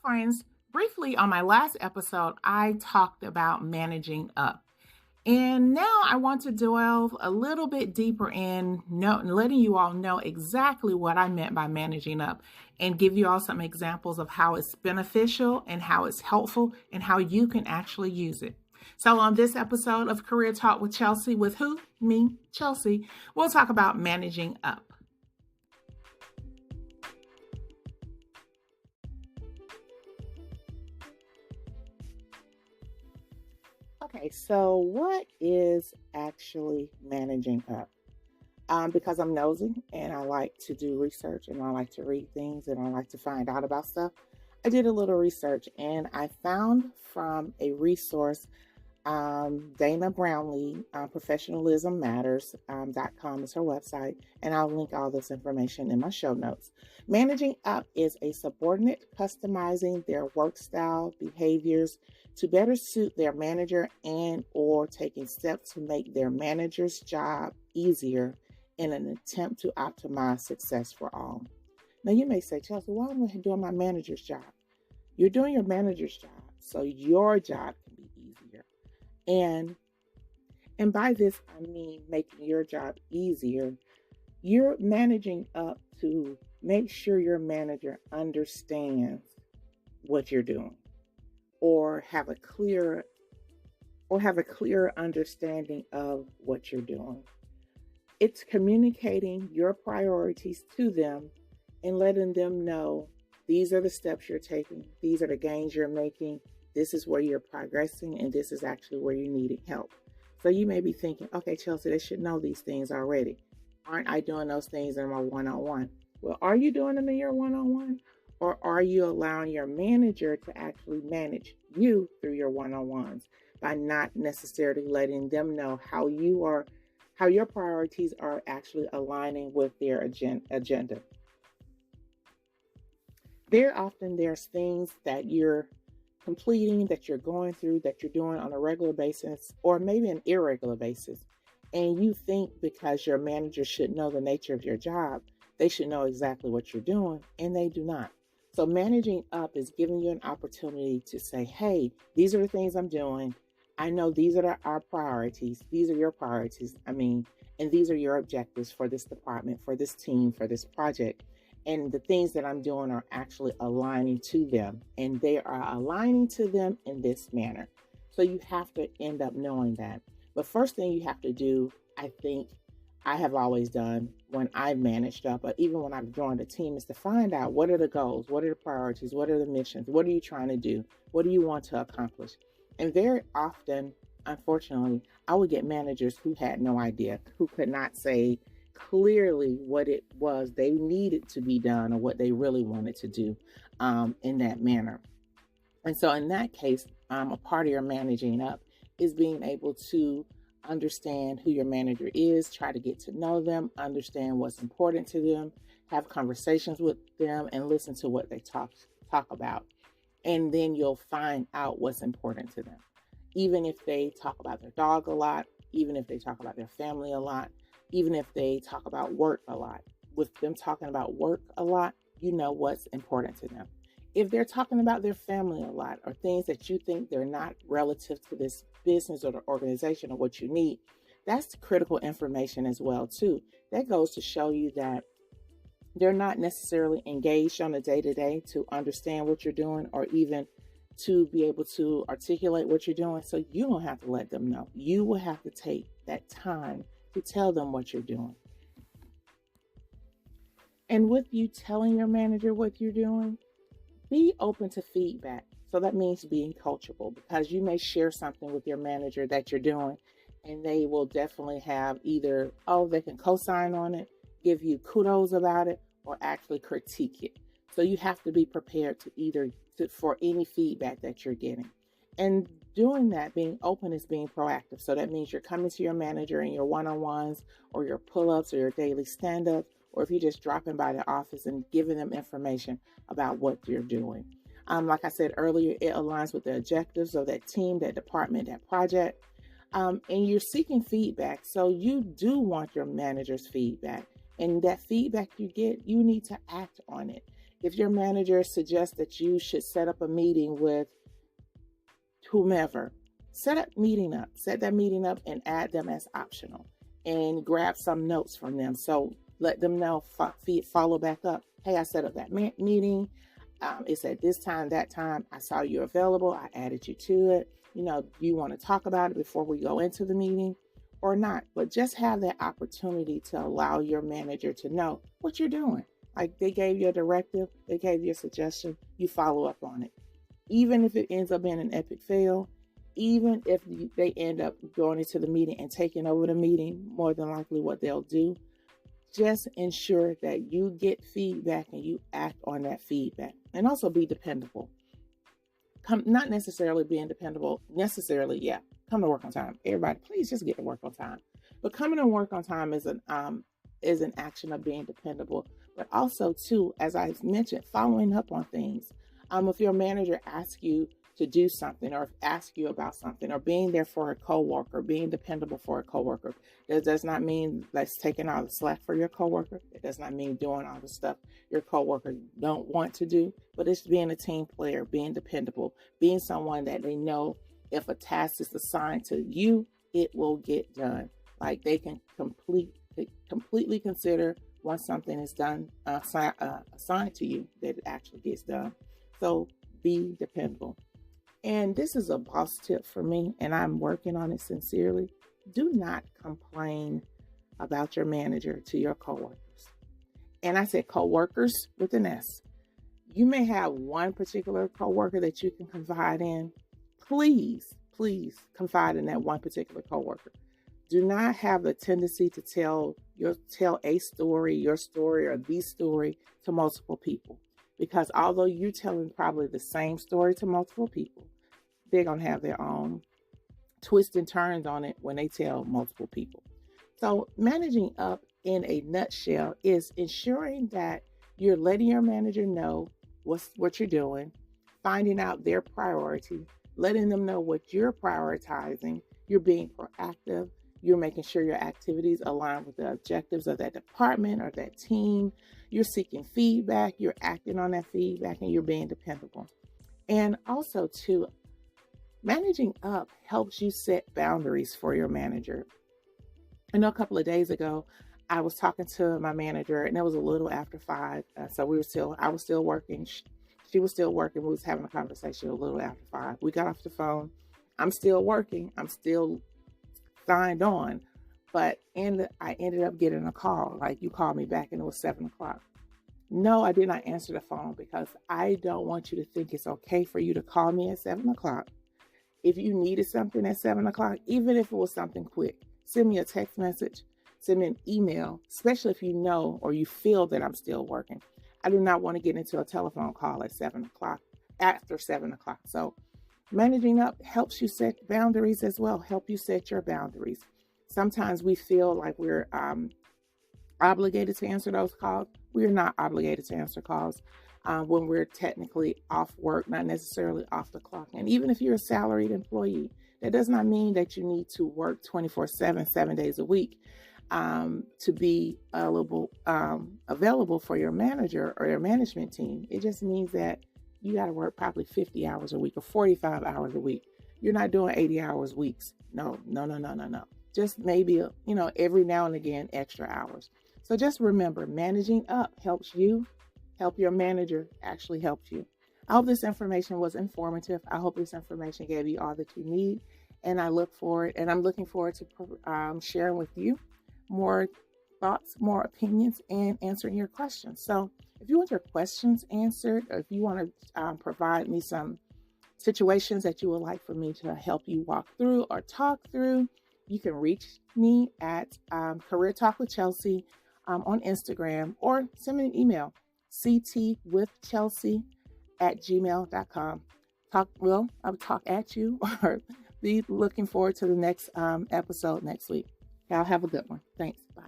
friends, briefly on my last episode, I talked about managing up. And now I want to delve a little bit deeper in letting you all know exactly what I meant by managing up and give you all some examples of how it's beneficial and how it's helpful and how you can actually use it. So, on this episode of Career Talk with Chelsea, with who? Me, Chelsea, we'll talk about managing up. Okay, so what is actually managing up? Because I'm nosy and I like to do research and I like to read things and I like to find out about stuff. I did a little research and I found from a resource, Dana Brownlee, professionalismmatters.com is her website, and I'll link all this information in my show notes. Managing up is a subordinate customizing their work style, behaviors to better suit their manager and or taking steps to make their manager's job easier in an attempt to optimize success for all. Now you may say, Chelsea, why am I doing my manager's job? You're doing your manager's job so your job can be easier. And by this, I mean making your job easier. You're managing up to make sure your manager understands what you're doing or have a clear understanding of what you're doing. It's communicating your priorities to them and letting them know these are the steps you're taking, these are the gains you're making, this is where you're progressing, and this is actually where you needed help. So you may be thinking, okay, Chelsea, they should know these things already. Aren't I doing those things in my one-on-one? Well, are you doing them in your one-on-one? Or are you allowing your manager to actually manage you through your one-on-ones by not necessarily letting them know how your priorities are actually aligning with their agenda? Very often there's things that you're completing, that you're going through, that you're doing on a regular basis, or maybe an irregular basis. And you think because your manager should know the nature of your job, they should know exactly what you're doing, and they do not. So managing up is giving you an opportunity to say, hey, these are the things I'm doing. I know these are our priorities. These are your priorities. And these are your objectives for this department, for this team, for this project. And the things that I'm doing are actually aligning to them. And they are aligning to them in this manner. So you have to end up knowing that. But first thing you have to do, I think I have always done when I've managed up, or even when I've joined a team, is to find out what are the goals, what are the priorities, what are the missions, what are you trying to do, what do you want to accomplish? And very often, unfortunately, I would get managers who had no idea, who could not say clearly what it was they needed to be done or what they really wanted to do in that manner. And so in that case, a part of your managing up is being able to understand who your manager is, try to get to know them, understand what's important to them, have conversations with them, and listen to what they talk about. And then you'll find out what's important to them. Even if they talk about their dog a lot, even if they talk about their family a lot, even if they talk about work a lot. With them talking about work a lot, you know what's important to them. If they're talking about their family a lot or things that you think they're not relative to this business or the organization or what you need, that's critical information as well too. That goes to show you that they're not necessarily engaged on a day-to-day to understand what you're doing or even to be able to articulate what you're doing. So you don't have to let them know. You will have to take that time to tell them what you're doing. And with you telling your manager what you're doing, be open to feedback. So that means being coachable, because you may share something with your manager that you're doing and they will definitely have either, they can co-sign on it, give you kudos about it, or actually critique it. So you have to be prepared for any feedback that you're getting. And doing that, being open, is being proactive. So that means you're coming to your manager in your one-on-ones or your pull-ups or your daily stand-ups, or if you're just dropping by the office and giving them information about what you're doing. Like I said earlier, it aligns with the objectives of that team, that department, that project. And you're seeking feedback. So you do want your manager's feedback. And that feedback you get, you need to act on it. If your manager suggests that you should set up a meeting with whomever, set that meeting up and add them as optional and grab some notes from them. So let them know, follow back up. Hey, I set up that meeting. It's at this time, that time. I saw you available. I added you to it. Do you want to talk about it before we go into the meeting or not? But just have that opportunity to allow your manager to know what you're doing. Like they gave you a directive, they gave you a suggestion, you follow up on it. Even if it ends up being an epic fail, even if they end up going into the meeting and taking over the meeting, more than likely what they'll do, just ensure that you get feedback and you act on that feedback. And also be dependable. Not necessarily being dependable, come to work on time. Everybody, please just get to work on time. But coming to work on time is an action of being dependable. But also, too, as I mentioned, following up on things. If your manager asks you to do something or ask you about something or being there for a coworker, being dependable for a coworker, that does not mean that's taking all the slack for your coworker. It does not mean doing all the stuff your coworker don't want to do, but it's being a team player, being dependable, being someone that they know if a task is assigned to you, it will get done. Like they can completely consider once something is done, assigned to you, that it actually gets done. So be dependable. And this is a boss tip for me, and I'm working on it sincerely. Do not complain about your manager to your coworkers. And I said coworkers with an S. You may have one particular coworker that you can confide in. Please confide in that one particular coworker. Do not have the tendency to tell a story, your story, or the story to multiple people. Because although you're telling probably the same story to multiple people, they're going to have their own twists and turns on it when they tell multiple people. So managing up in a nutshell is ensuring that you're letting your manager know what you're doing, finding out their priority, letting them know what you're prioritizing. You're being proactive. You're making sure your activities align with the objectives of that department or that team. You're seeking feedback. You're acting on that feedback, and you're being dependable. And also, too, managing up helps you set boundaries for your manager. I know a couple of days ago, I was talking to my manager, and it was a little after 5. So I was still working. She was still working. We was having a conversation a little after 5. We got off the phone. I'm still working. I'm still signed on, but I ended up getting a call. Like, you called me back and it was 7 o'clock. No, I did not answer the phone because I don't want you to think it's okay for you to call me at 7 o'clock. If you needed something at 7 o'clock, even if it was something quick, send me a text message, send me an email, especially if you know or you feel that I'm still working. I do not want to get into a telephone call at 7 o'clock, after 7 o'clock. So managing up helps you set boundaries as well, help you set your boundaries. Sometimes we feel like we're obligated to answer those calls. We are not obligated to answer calls when we're technically off work, not necessarily off the clock. And even if you're a salaried employee, that does not mean that you need to work 24/7, 7 days a week to be available for your manager or your management team. It just means that you got to work probably 50 hours a week or 45 hours a week. You're not doing 80 hours weeks. No. Just maybe, every now and again, extra hours. So just remember, managing up helps you help your manager actually helps you. I hope this information was informative. I hope this information gave you all that you need. And I'm looking forward to sharing with you more thoughts, more opinions, and answering your questions. So if you want your questions answered, or if you want to provide me some situations that you would like for me to help you walk through or talk through, you can reach me at Career Talk with Chelsea on Instagram, or send me an email, ctwithchelsea@gmail.com. I'll talk at you or be looking forward to the next episode next week. Y'all have a good one. Thanks. Bye.